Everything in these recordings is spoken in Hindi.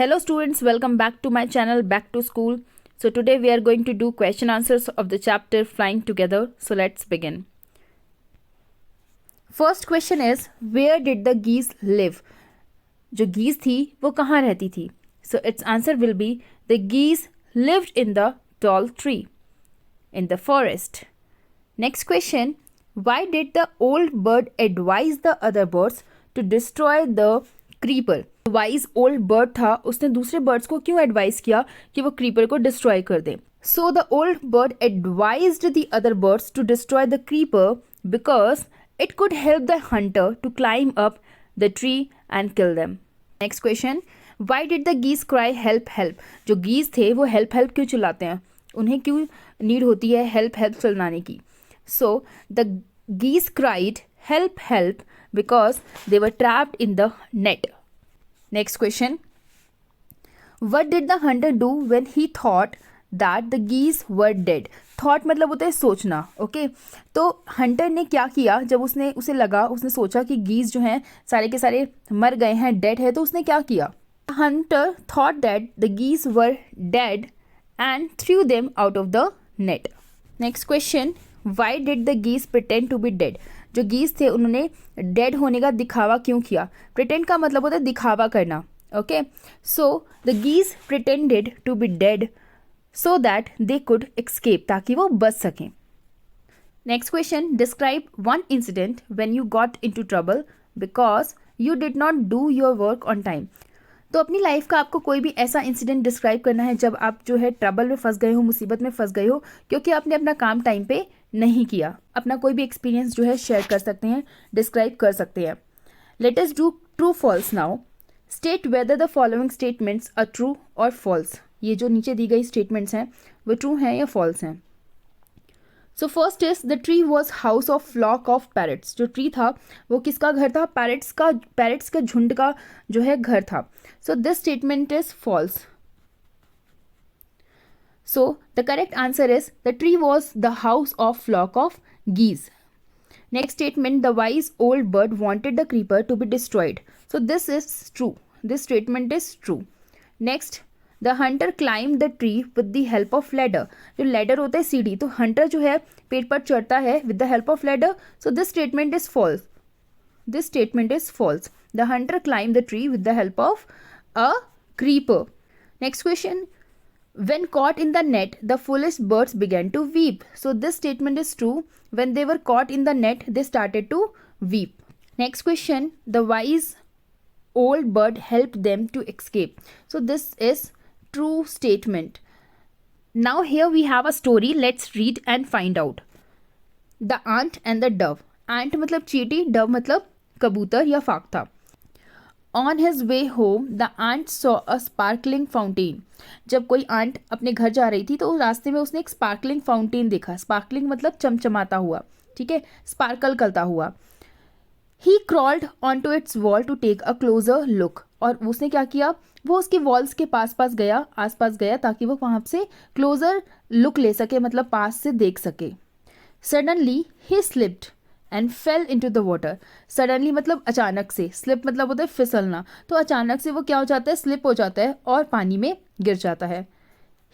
Hello students, welcome back to my channel Back to School. So today we are going to do question answers of the chapter Flying Together. So let's begin. First question is, where did the geese live? जो geese थी वो कहाँ रहती थी? So its answer will be, the geese lived in the tall tree, in the forest. Next question, why did the old bird advise the other birds to destroy the creeper? Wise old bird था, उसने दूसरे बर्ड्स को क्यों एडवाइस किया कि वो क्रीपर को डिस्ट्रॉय कर दे? So the old bird advised the other birds to destroy the creeper because it could help the Hunter to climb up the tree and kill them. Next question, why did the गीस क्राई हेल्प हेल्प? जो गीस थे वो हेल्प हेल्प क्यों चिल्लाते हैं? उन्हें क्यों नीड होती है हेल्प हेल्प चिल्लाने की? सो द गीस cried help help because they were trapped in the net. Next question, what did the hunter do when he thought that the geese were dead? Thought मतलब होता है सोचना, ओके? तो हंटर ने क्या किया जब उसने सोचा कि गीज जो हैं सारे के सारे मर गए हैं, डेड है, तो उसने क्या किया? Hunter thought that the गीज were dead and through them out of the net. Next question, why did the गीज pretend to be dead? जो गीस थे उन्होंने डेड होने का दिखावा क्यों किया? प्रिटेंड का मतलब होता है दिखावा करना, okay? So the geese pretended to be dead so that they could escape, ताकि वो बच सकें. Next question, describe one incident when you got into trouble because you did not do your work on time. तो अपनी लाइफ का आपको कोई भी ऐसा इंसिडेंट डिस्क्राइब करना है जब आप जो है ट्रबल में फंस गए हो, मुसीबत में फंस गए हो, क्योंकि आपने अपना काम टाइम पे नहीं किया. अपना कोई भी एक्सपीरियंस जो है शेयर कर सकते हैं, डिस्क्राइब कर सकते हैं. Let us do true false now. State whether the following statements are true और फॉल्स. ये जो नीचे दी गई स्टेटमेंट्स हैं वो ट्रू हैं या फॉल्स हैं. So first is the tree was house of flock of parrots. जो ट्री था वो किसका घर था? पैरट्स का झुंड का जो है घर था. So this statement is false. So the correct answer is the tree was the house of flock of geese. Next statement, the wise old bird wanted the creeper to be destroyed. So this is true. This statement is true. Next, the hunter climbed the tree with the help of ladder. जो ladder होता है सीढ़ी, तो hunter जो है पेड़ पर चढ़ता है with the help of ladder. So this statement is false. This statement is false. The hunter climbed the tree with the help of a creeper. Next question. When caught in the net, the foolish birds began to weep. So this statement is true. When they were caught in the net, they started to weep. Next question. The wise old bird helped them to escape. So this is true statement. Now here we have a story. Let's read and find out. The ant and the dove. Ant मतलब चींटी, dove मतलब कबूतर या फाख्ता. On his way home, the ant saw a sparkling fountain. जब कोई आंट अपने घर जा रही थी तो रास्ते में उसने एक स्पार्कलिंग फाउंटेन देखा. स्पार्कलिंग मतलब चमचमाता हुआ, ठीक है, स्पार्कल करता हुआ. He crawled onto its wall to take a closer look. और उसने क्या किया? वो उसके वॉल्स के आसपास गया ताकि वो वहाँ से क्लोजर लुक ले सके, मतलब पास से देख सके. Suddenly he slipped and fell into the water. Suddenly मतलब अचानक से, slip मतलब होता है फिसलना, तो अचानक से वो क्या हो जाता है? स्लिप हो जाता है और पानी में गिर जाता है.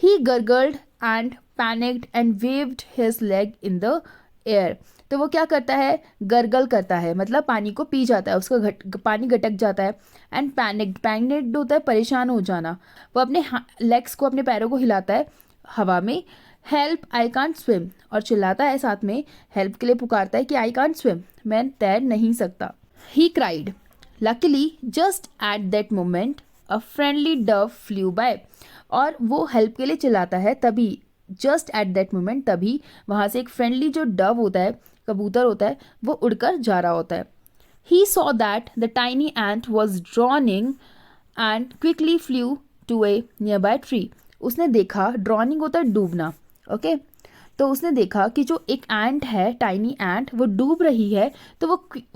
He gurgled and panicked and waved his leg in the air. तो वो क्या करता है? गर्गल करता है, मतलब पानी को पी जाता है, उसका पानी गटक जाता है. एंड पैनिक्ड होता है परेशान हो जाना. वो अपने लेग्स को, अपने पैरों को हिलाता है हवा में. हेल्प आई कांट स्विम, और चिल्लाता है साथ में, हेल्प के लिए पुकारता है कि आई कांट स्विम, मैं तैर नहीं सकता. He cried. Luckily just at that moment a friendly dove flew by. और वो हेल्प के लिए चिल्लाता है तभी, जस्ट एट दैट मोमेंट, तभी वहाँ से एक फ्रेंडली जो डव होता है, कबूतर होता है, वो उड़कर जा रहा होता है. He saw that the tiny ant was drowning and quickly flew to a nearby tree. उसने देखा, ड्रॉनिंग होता है डूबना, ओके? तो उसने देखा कि जो एक एंट है, टाइनी एंट, वो डूब रही है, तो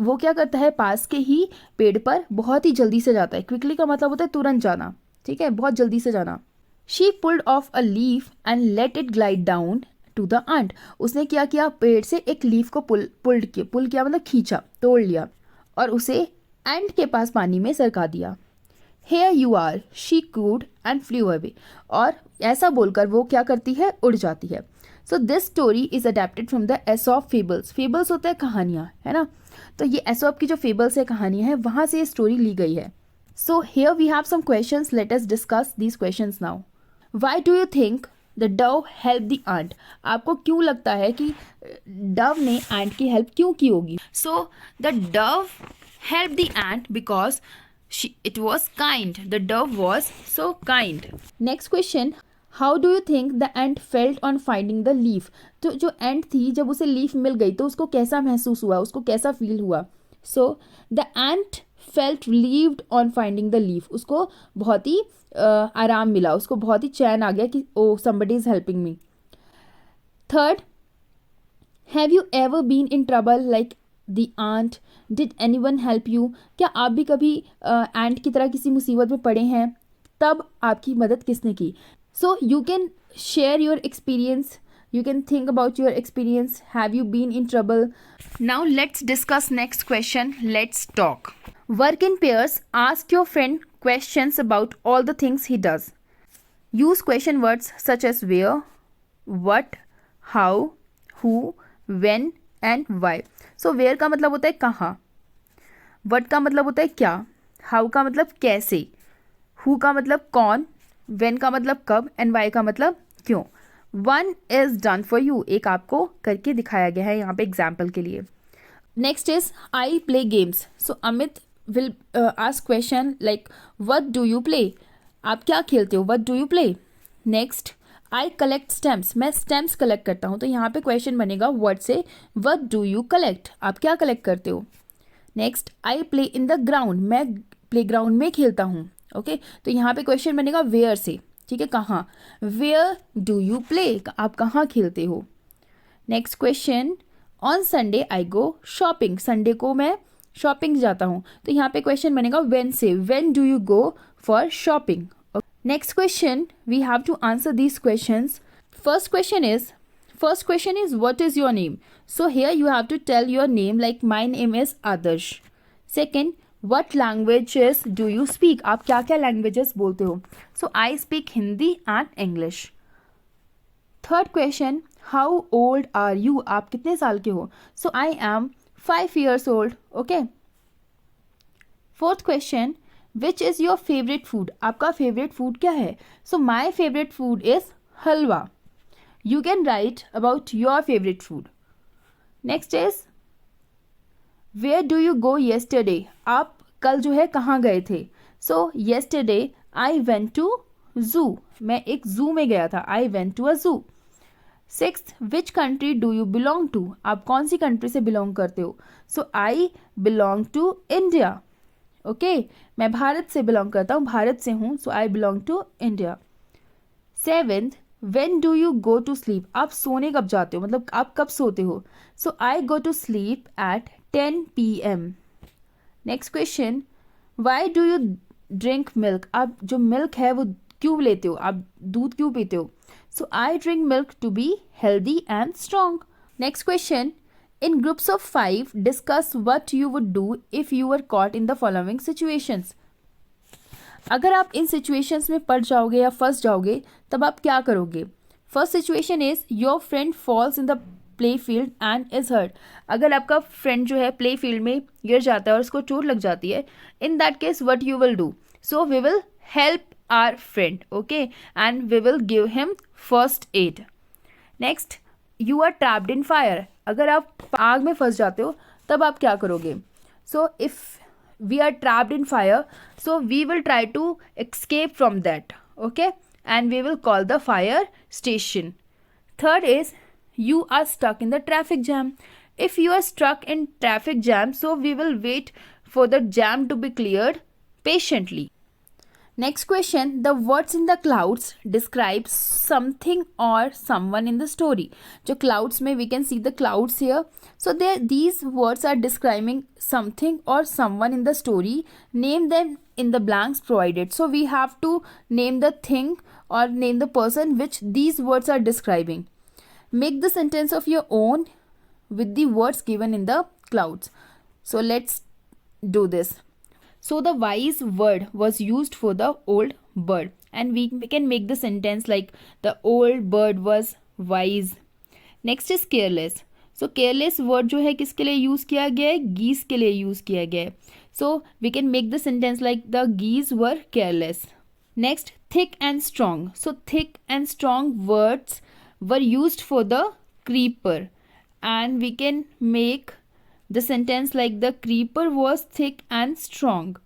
वो क्या करता है? पास के ही पेड़ पर बहुत ही जल्दी से जाता है. क्विकली का मतलब होता है तुरंत जाना, ठीक है, बहुत जल्दी से जाना. She pulled off a leaf and let it glide down to the ant. उसने क्या किया? पेड़ से एक लीफ को पुल किया मतलब खींचा, तोड़ लिया, और उसे एंट के पास पानी में सरका दिया. Here you are, she cooed and flew away. और ऐसा बोलकर वो क्या करती है, उड़ जाती है. So this story is adapted from the Aesop fables. Fables होते हैं कहानियाँ, है ना. तो ये Aesop की जो fables है, कहानियाँ हैं, वहाँ से ये story ली गई है. So here we have some questions. Let us discuss these questions now. Why do you think the dove helped the ant? आपको क्यों लगता है कि dove ने ant की help क्यों की होगी? So the dove helped the ant because it was kind. The dove was so kind. Next question. How do you think the ant felt on finding the leaf? तो जो ant थी, जब उसे leaf मिल गई तो उसको कैसा महसूस हुआ, उसको कैसा फील हुआ? So the ant felt relieved on finding the leaf. उसको बहुत ही आराम मिला, उसको बहुत ही चैन आ गया कि oh somebody is helping me. Third, have you ever been in trouble like the ant? Did anyone help you? क्या आप भी कभी ant की तरह किसी मुसीबत में पड़े हैं? तब आपकी मदद किसने की? So you can share your experience. You can think about your experience. Have you been in trouble? Now let's discuss next question. Let's talk. Work in pairs. Ask your friend questions about all the things he does. Use question words such as where, what, how, who, when and why. So where का मतलब होता है कहाँ, what का मतलब होता है क्या, how का मतलब कैसे, who का मतलब कौन, when का मतलब कब and why का मतलब क्यों. One is done for you. एक आपको करके दिखाया गया है यहाँ पे एग्जाम्पल के लिए. Next is I play games. So Amit will ask question like what do you play? आप क्या खेलते हो? What do you play? Next I collect stamps. मैं stamps collect करता हूँ. तो यहाँ पे question बनेगा what से what do you collect? आप क्या collect करते हो? Next I play in the ground. मैं playground में खेलता हूँ. ओके तो यहाँ पे क्वेश्चन बनेगा वेयर से. ठीक है, कहाँ, वेयर डू यू प्ले, आप कहाँ खेलते हो. Next question on Sunday I go shopping. Sunday को मैं शॉपिंग जाता हूँ. तो यहाँ पे क्वेश्चन बनेगा व्हेन से, when do you go for shopping. Next question we have to answer these questions. First question is what is your name. So here you have to tell your name like my name is Adarsh. Second, what languages do you speak? आप क्या क्या languages बोलते हो? So I speak Hindi and English. Third question, how old are you? आप कितने साल के हो? So I am 5 years old. Okay. Fourth question, which is your favorite food? आपका favorite food क्या है? So my favorite food is halwa. You can write about your favorite food. Next is Where do you go yesterday? आप कल जो है कहाँ गए थे? So yesterday I went to zoo. मैं एक zoo में गया था. I went to a zoo. Sixth, which country do you belong to? आप कौन सी country से belong करते हो? So I belong to India. Okay, मैं भारत से belong करता हूँ, भारत से हूँ. So I belong to India. Seventh, when do you go to sleep? आप सोने कब जाते हो, मतलब आप कब सोते हो? So I go to sleep at 10 p.m. Next question, why do you drink milk? आप जो milk है वो क्यों लेते हो, आप दूध क्यों पीते हो? So I drink milk to be healthy and strong. Next question, in groups of 5 discuss what you would do if you were caught in the following situations. अगर आप इन सिचुएशंस में पड़ जाओगे या फंस जाओगे तब आप क्या करोगे? First situation is your friend falls in the play field and is hurt. अगर आपका फ्रेंड जो है प्ले फील्ड में गिर जाता है और उसको चोट लग जाती है, in that case what you will do? So we will help our friend, okay, and we will give him first aid. Next, you are trapped in fire. अगर आप आग में फंस जाते हो तब आप क्या करोगे? So if we are trapped in fire, so we will try to escape from that, okay, and we will call the fire station. Third is you are stuck in the traffic jam. If you are stuck in traffic jam, so we will wait for the jam to be cleared patiently. Next question, the words in the clouds describe something or someone in the story. जो clouds में we can see the clouds here. So these words are describing something or someone in the story. Name them in the blanks provided. So we have to name the thing or name the person which these words are describing. Make the sentence of your own with the words given in the clouds. So let's do this. So the wise word was used for the old bird, and we can make the sentence like the old bird was wise. Next is careless. So careless word जो है किसके लिए यूज किया गया है? geese के लिए यूज किया गया है. So we can make the sentence like the geese were careless. Next, thick and strong. So thick and strong words were used for the creeper, and we can make the sentence like the creeper was thick and strong.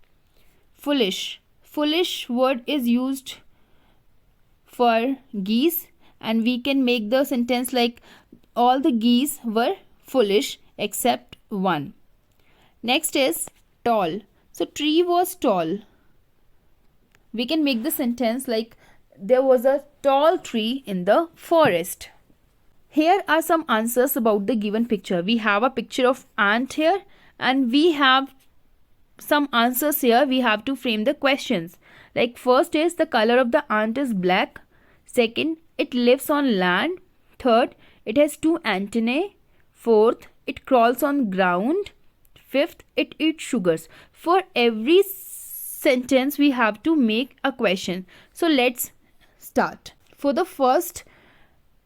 Foolish. Foolish word is used for geese, and we can make the sentence like all the geese were foolish except one. Next is tall. So tree was tall. We can make the sentence like there was a tall tree in the forest. Here are some answers about the given picture. We have a picture of ant here, and we have some answers here. We have to frame the questions. Like first is the color of the ant is black. Second, it lives on land. Third, it has 2 antennae. Fourth, it crawls on ground. Fifth, it eats sugars. For every sentence we have to make a question. So let's start. For the first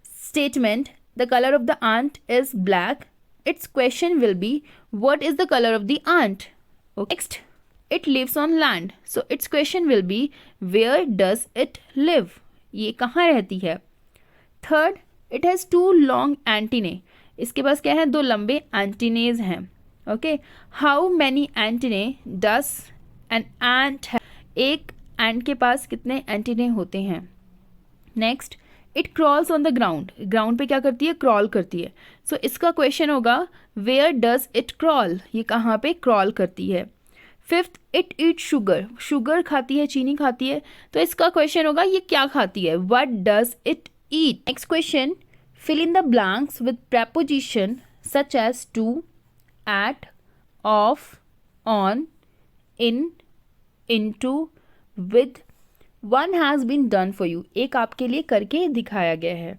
statement, the color of the ant is black. Its question will be, what is the color of the ant? Okay. Next, it lives on land. So its question will be, where does it live? ये कहाँ रहती है? Third, it has 2 long antennae. इसके पास क्या है? 2 लंबे antennaes हैं. Okay. How many antennae does an ant have? एक ant के पास कितने antennae होते हैं? Next, it crawls on the ground. Ground पे क्या करती है? क्रॉल करती है. सो इसका क्वेश्चन होगा, वेयर डज इट क्रॉल? ये कहाँ पे क्रॉल करती है? Fifth, it eat sugar. Sugar खाती है, चीनी खाती है. तो इसका क्वेश्चन होगा, ये क्या खाती है? What does it eat? Next question, fill in the blanks with preposition such as to, at, of, on, in, into, with. One has been done for you. एक आपके लिए करके दिखाया गया है.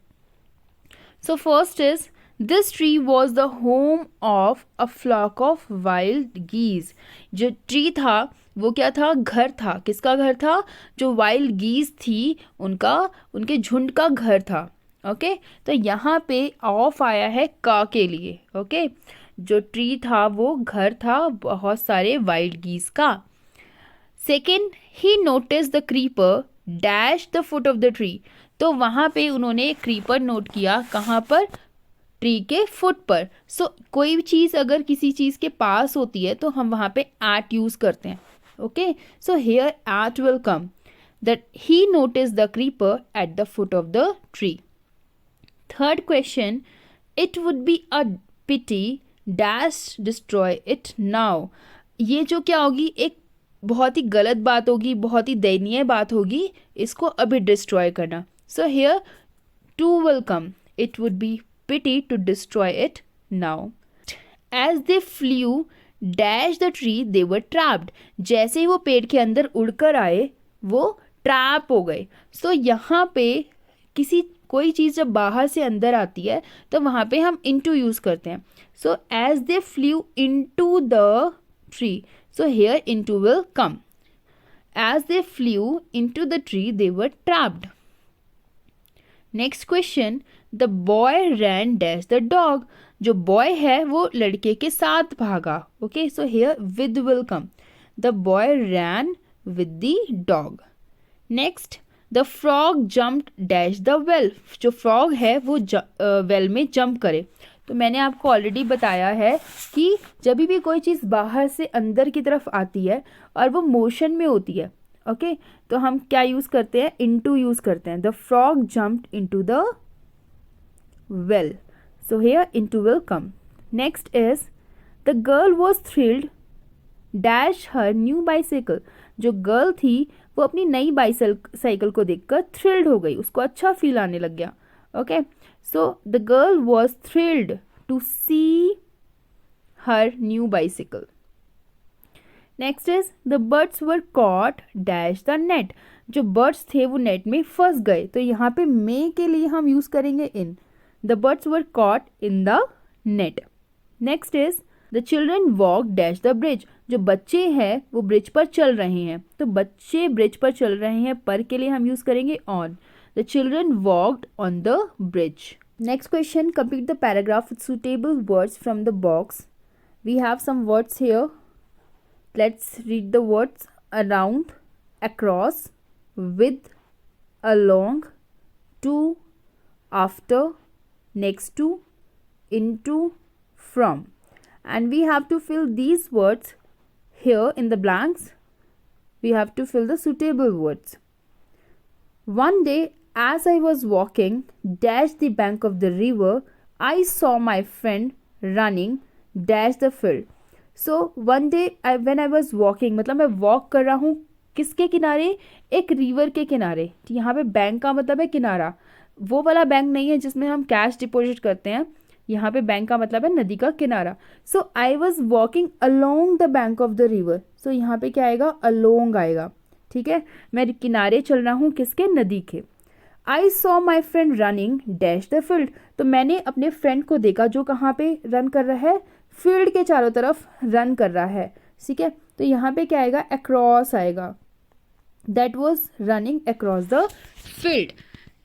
So first is, this tree was the home of a flock of wild geese. जो ट्री था वो क्या था? घर था. किसका घर था? जो वाइल्ड गीज थी उनके झुंड का घर था. ओके. तो यहाँ पे ऑफ आया है का के लिए. ओके. जो ट्री था वो घर था बहुत सारे वाइल्ड गीज का. Second, he noticed the creeper dash the foot of the tree. तो वहाँ पे उन्होंने क्रीपर नोट किया. कहाँ पर? ट्री के फुट पर. सो कोई भी चीज़ अगर किसी चीज़ के पास होती है तो हम वहाँ पे एट यूज़ करते हैं. Okay. So here at will come. That he noticed the creeper at the foot of the tree. Third question, it would be a pity dash destroy it now. ये जो क्या होगी? एक बहुत ही गलत बात होगी, बहुत ही दयनीय बात होगी इसको अभी डिस्ट्रॉय करना. So here to will come. It would be pity to destroy it now. As they flew dash the tree they were trapped. जैसे ही वो पेड़ के अंदर उड़कर आए वो ट्रैप हो गए. सो यहाँ पे कोई चीज़ जब बाहर से अंदर आती है तो वहाँ पे हम इनटू यूज़ करते हैं. So as they flew into the tree. So here into will come. As they flew into the tree, they were trapped. Next question, the boy ran dash the dog. जो boy है वो लड़के के साथ भागा. Okay, so here with will come. The boy ran with the dog. Next, the frog jumped dash the well. जो frog है वो well में jump करे. तो मैंने आपको ऑलरेडी बताया है कि जब भी कोई चीज़ बाहर से अंदर की तरफ आती है और वो मोशन में होती है, ओके, तो हम क्या यूज़ करते हैं? इनटू यूज़ करते हैं. The frog jumped into the well. So here into will come. Next is, the girl was thrilled dash her new bicycle. जो गर्ल थी वो अपनी नई बाइसाइकिल को देखकर थ्रिल्ड हो गई. उसको अच्छा फील आने लग गया. Okay. So the girl was thrilled to see her new bicycle. Next is, the birds were caught dash the net. जो birds थे वो net में फंस गए. तो यहाँ पे may के लिए हम यूज़ करेंगे in. The birds were caught in the net. Next is, the children walked dash the bridge. जो बच्चे हैं वो ब्रिज पर चल रहे हैं, तो बच्चे ब्रिज पर चल रहे हैं पर के लिए हम यूज करेंगे on. The children walked on the bridge. Next question, complete the paragraph with suitable words from the box. We have some words here. Let's read the words. Around, across, with, along, to, after, next to, into, from. And we have to fill these words here in the blanks. We have to fill the suitable words. One day, as I was walking dash the bank of the river, I saw my friend running dash the field. So one day when I was walking, मतलब मैं walk कर रहा हूँ किसके किनारे, एक रिवर के किनारे. यहाँ पे बैंक का मतलब है किनारा, वो वाला बैंक नहीं है जिसमें हम कैश डिपॉजिट करते हैं. यहाँ पे बैंक का मतलब है नदी का किनारा. So I was walking along the bank of the river. So यहाँ पे क्या आएगा, अलोंग आएगा. ठीक है, मैं किनारे चल रहा हूँ किसके, नदी के. I saw my friend running dash the field. तो मैंने अपने फ्रेंड को देखा जो कहाँ पे रन कर रहा है, फील्ड के चारों तरफ रन कर रहा है. ठीक है, तो यहाँ पे क्या आएगा, अक्रॉस आएगा. That was running across the field.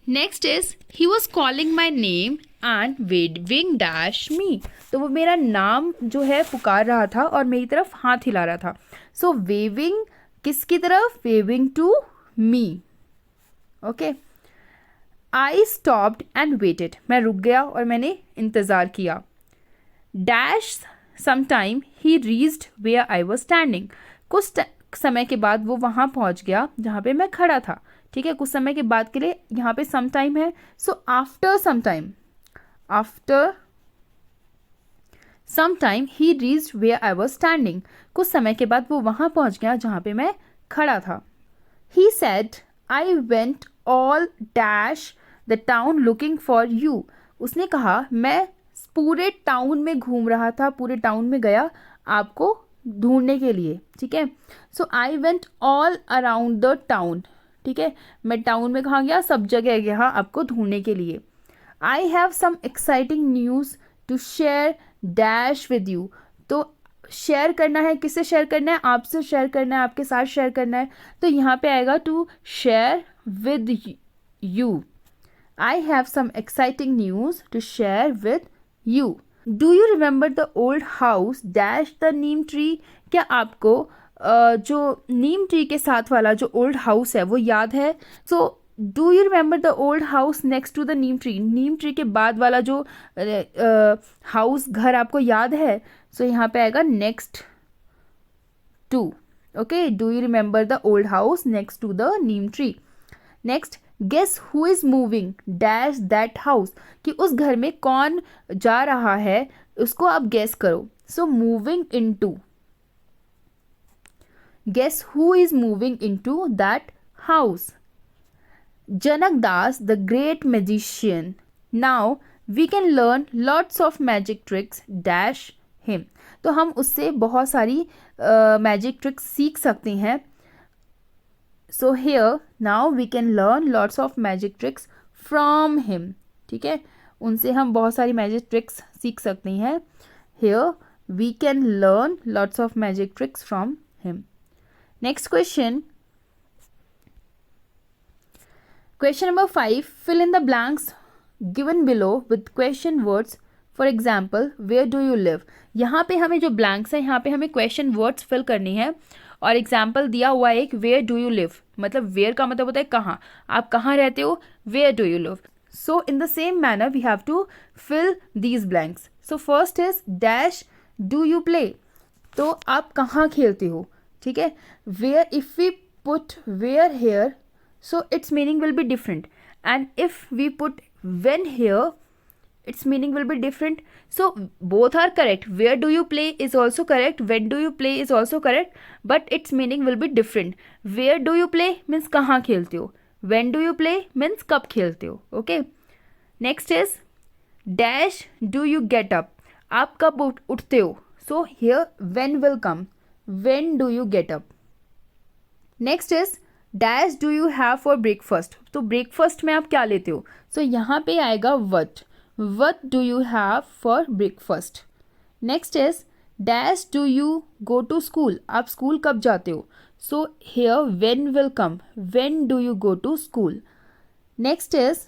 Next is he was calling my name and waving dash me. तो वो मेरा नाम जो है पुकार रहा था और मेरी तरफ हाथ हिला रहा था. सो वेविंग किसकी तरफ, waving to me. Okay. I stopped and waited. मैं रुक गया और मैंने इंतज़ार किया. Dash sometime he reached where I was standing. कुछ समय के बाद वो वहाँ पहुँच गया जहाँ पे मैं खड़ा था. ठीक है, कुछ समय के बाद के लिए यहाँ पे सम टाइम है. So after some time, after some time he reached where I was standing. कुछ समय के बाद वो वहाँ पहुँच गया जहाँ पे मैं खड़ा था. He said I went all dash the town looking for you. उसने कहा मैं पूरे टाउन में घूम रहा था, पूरे टाउन में गया आपको ढूंढने के लिए. ठीक है, so I went all around the town. ठीक है, मैं टाउन में कहाँ गया, सब जगह गया आपको ढूंढने के लिए. I have some exciting news to share dash with you. तो शेयर करना है, किससे शेयर करना है, आपसे शेयर करना है, आपके साथ शेयर करना है. तो यहाँ पे आएगा to share with you. I have some exciting news to share with you. Do you remember the old house dash the neem tree. क्या आपको जो नीम ट्री के साथ वाला जो ओल्ड हाउस है वो याद है. So do you remember the old house next to the neem tree. Neem tree के बाद वाला जो हाउस घर आपको याद है. सो यहाँ पे आएगा next to. Okay, do you remember the old house next to the neem tree. Next, guess who is moving dash that house. कि उस घर में कौन जा रहा है उसको आप गेस करो. So moving into, guess who is moving into that house. Janak Das the great magician. Now we can learn lots of magic tricks dash him. तो हम उससे बहुत सारी मैजिक ट्रिक्स सीख सकते हैं. So here now we can learn lots of magic tricks from him. ठीक है, उनसे हम बहुत सारी मैजिक ट्रिक्स सीख सकते हैं. Here we can learn lots of magic tricks from him. Next question. Question number 5. Fill in the blanks given below with question words. For example, where do you live. यहाँ पे हमें जो blanks हैं यहाँ पे हमें question words fill करनी है. और एग्जाम्पल दिया हुआ है एक वेयर डू यू लिव. मतलब वेयर का मतलब होता है कहाँ, आप कहाँ रहते हो, where do you live. So in the same manner we have to fill these blanks. So first is dash do you play. तो आप कहाँ खेलते हो. ठीक है, where if we put where here so its meaning will be different. And if we put when here its meaning will be different. So both are correct. Where do you play is also correct. When do you play is also correct. But its meaning will be different. Where do you play means कहाँ खेलते हो. When do you play means कब खेलते हो. Okay. Next is dash do you get up. आप कब उठते हो. So here when will come. When do you get up. Next is dash do you have for breakfast. तो breakfast में आप क्या लेते हो. So यहाँ पे आएगा what. What do you have for breakfast? Next is dash do you go to school, आप स्कूल कब जाते हो. So here when will come, when do you go to school. Next is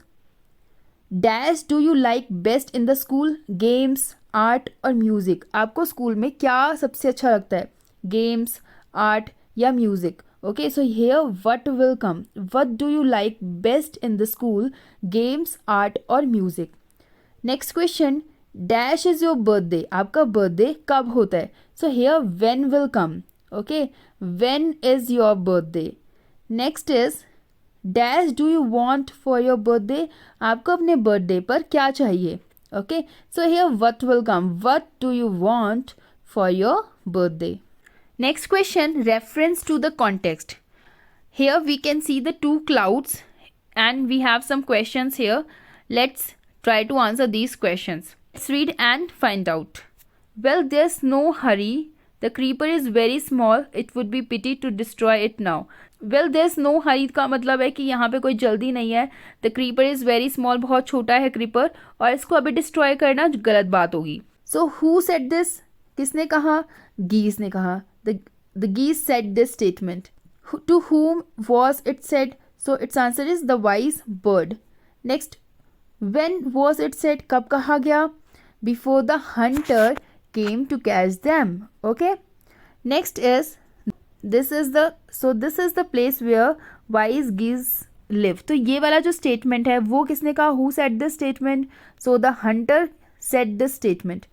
dash do you like best in the school, games, art और म्यूज़िक. आपको स्कूल में क्या सबसे अच्छा लगता है, गेम्स, आर्ट या music. Okay, so here what will come, what do you like best in the school, games, art और music. Next question, dash is your birthday, आपका बर्थडे कब होता है. So here when will come. Okay, when is your birthday. Next is dash do you want for your birthday, आपको अपने बर्थडे पर क्या चाहिए. Okay, so here what will come, what do you want for your birthday. Next question, reference to the context. Here we can see the two clouds and we have some questions here. Let's try to answer these questions. Let's read and find out. Well, there's no hurry. The creeper is very small. It would be pity to destroy it now. Well, there's no hurry का मतलब है कि यहाँ पे कोई जल्दी नहीं है. The creeper is very small, बहुत छोटा है creeper और इसको अभी destroy करना गलत बात होगी. So who said this? किसने कहा? Geese ने कहा. The geese said this statement. To whom was it said? So its answer is the wise bird. Next, when was it said? कब कहा गया? Before the hunter came to catch them. Okay. Next is this is the place where wise geese live. तो ये वाला जो statement है वो किसने कहा? Who said this statement? So the hunter said this statement.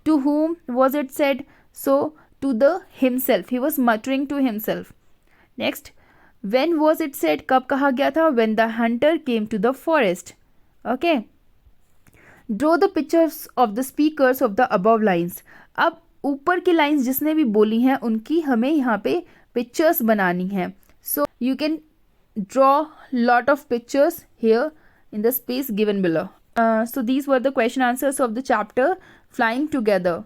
To whom was it said? So to the himself. He was muttering to himself. Next, when was it said? कब कहा गया था? When the hunter came to the forest. Okay. Draw the pictures of the speakers of the above lines. अब ऊपर की लाइंस जिसने भी बोली हैं उनकी हमें यहाँ पे पिक्चर्स बनानी है. So you can draw lot of pictures here in the space given below. So these were the question answers of the chapter Flying Together.